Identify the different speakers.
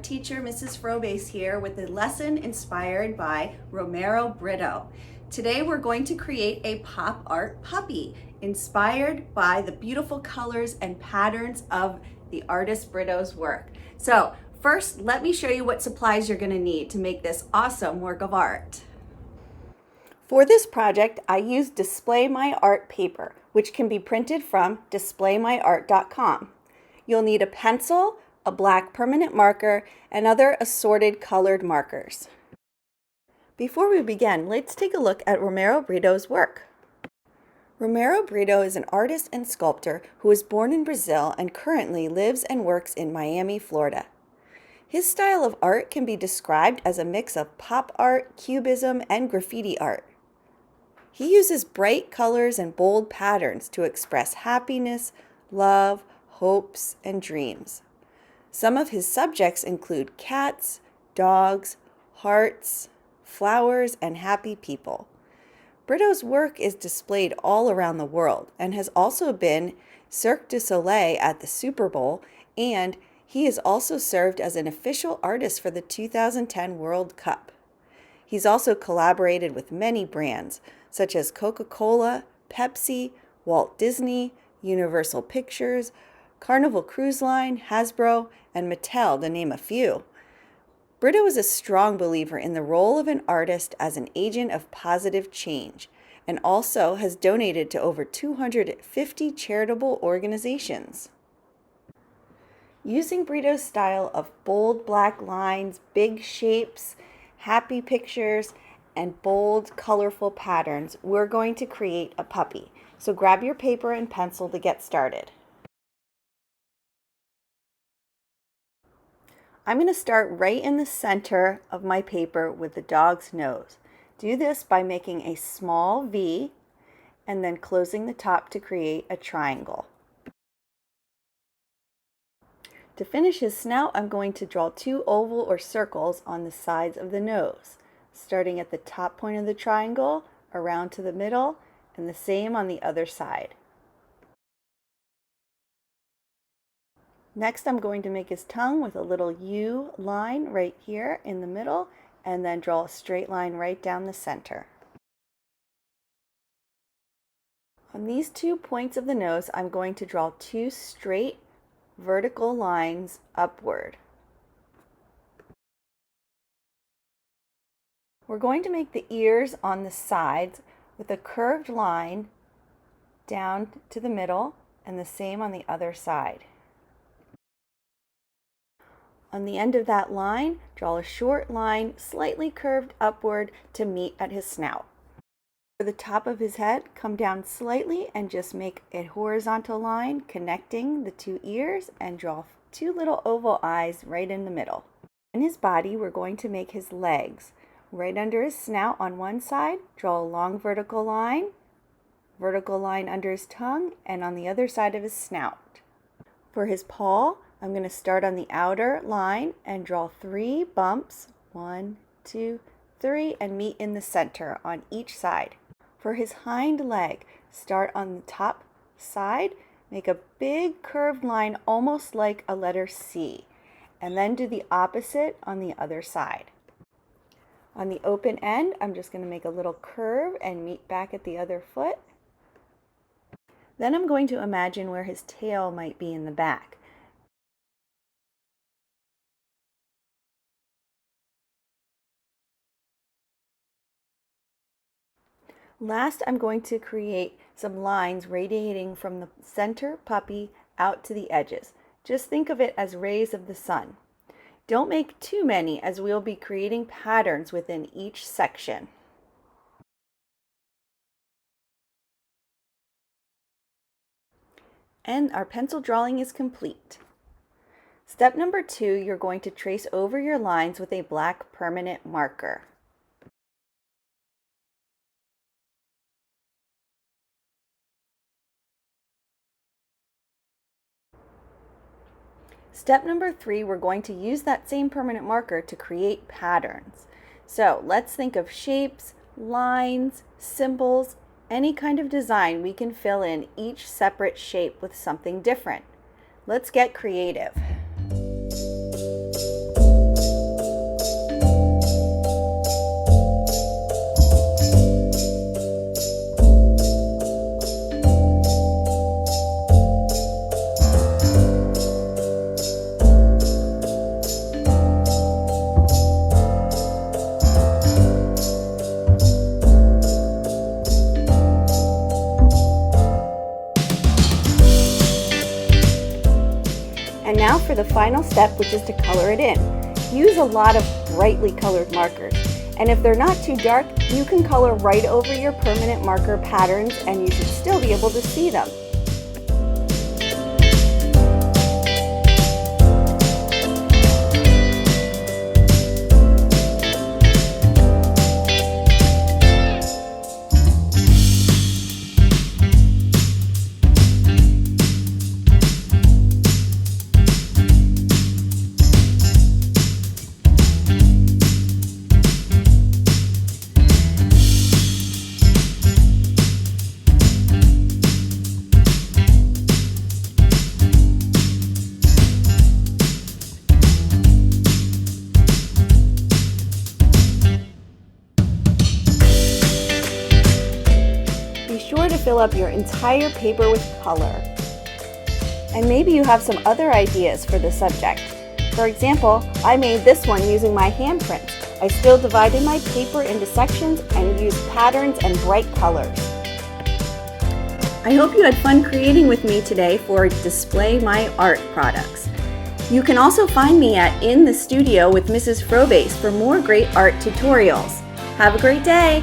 Speaker 1: teacher, Mrs. Frobase here with a lesson inspired by Romero Britto. Today we're going to create a pop art puppy inspired by the beautiful colors and patterns of the artist Britto's work. So first, let me show you what supplies you're going to need to make this awesome work of art. For this project, I used Display My Art paper, which can be printed from displaymyart.com. You'll need a pencil, a black permanent marker, and other assorted colored markers. Before we begin, let's take a look at Romero Britto's work. Romero Britto is an artist and sculptor who was born in Brazil and currently lives and works in Miami, Florida. His style of art can be described as a mix of pop art, cubism, and graffiti art. He uses bright colors and bold patterns to express happiness, love, hopes, and dreams. Some of his subjects include cats, dogs, hearts, flowers, and happy people. Britto's work is displayed all around the world and has also been Cirque du Soleil at the Super Bowl, and he has also served as an official artist for the 2010 World Cup. He's also collaborated with many brands such as Coca-Cola, Pepsi, Walt Disney, Universal Pictures, Carnival Cruise Line, Hasbro, and Mattel, to name a few. Britto is a strong believer in the role of an artist as an agent of positive change, and also has donated to over 250 charitable organizations. Using Britto's style of bold black lines, big shapes, happy pictures, and bold, colorful patterns, we're going to create a puppy. So grab your paper and pencil to get started. I'm going to start right in the center of my paper with the dog's nose. Do this by making a small V and then closing the top to create a triangle. To finish his snout, I'm going to draw two oval or circles on the sides of the nose, starting at the top point of the triangle, around to the middle, and the same on the other side. Next, I'm going to make his tongue with a little U line right here in the middle, and then draw a straight line right down the center. On these 2 points of the nose, I'm going to draw two straight vertical lines upward. We're going to make the ears on the sides with a curved line down to the middle, and the same on the other side. On the end of that line, draw a short line slightly curved upward to meet at his snout. For the top of his head, come down slightly and just make a horizontal line connecting the two ears and draw two little oval eyes right in the middle. In his body, we're going to make his legs. Right under his snout on one side, draw a long vertical line under his tongue, and on the other side of his snout. For his paw, I'm going to start on the outer line and draw 3 bumps, 1, 2, 3, and meet in the center on each side. For his hind leg, start on the top side, make a big curved line almost like a letter C, and then do the opposite on the other side. On the open end, I'm just going to make a little curve and meet back at the other foot. Then I'm going to imagine where his tail might be in the back. Last, I'm going to create some lines radiating from the center puppy out to the edges. Just think of it as rays of the sun. Don't make too many, as we'll be creating patterns within each section. And our pencil drawing is complete. Step number 2, you're going to trace over your lines with a black permanent marker. Step number 3, we're going to use that same permanent marker to create patterns. So let's think of shapes, lines, symbols, any kind of design we can fill in each separate shape with something different. Let's get creative. now for the final step, which is to color it in. Use a lot of brightly colored markers. And if they're not too dark, you can color right over your permanent marker patterns and you should still be able to see them. Be sure to fill up your entire paper with color. And maybe you have some other ideas for the subject. For example, I made this one using my handprint. I still divided my paper into sections and used patterns and bright colors. I hope you had fun creating with me today for Display My Art products. You can also find me at In the Studio with Mrs. Frobase for more great art tutorials. Have a great day!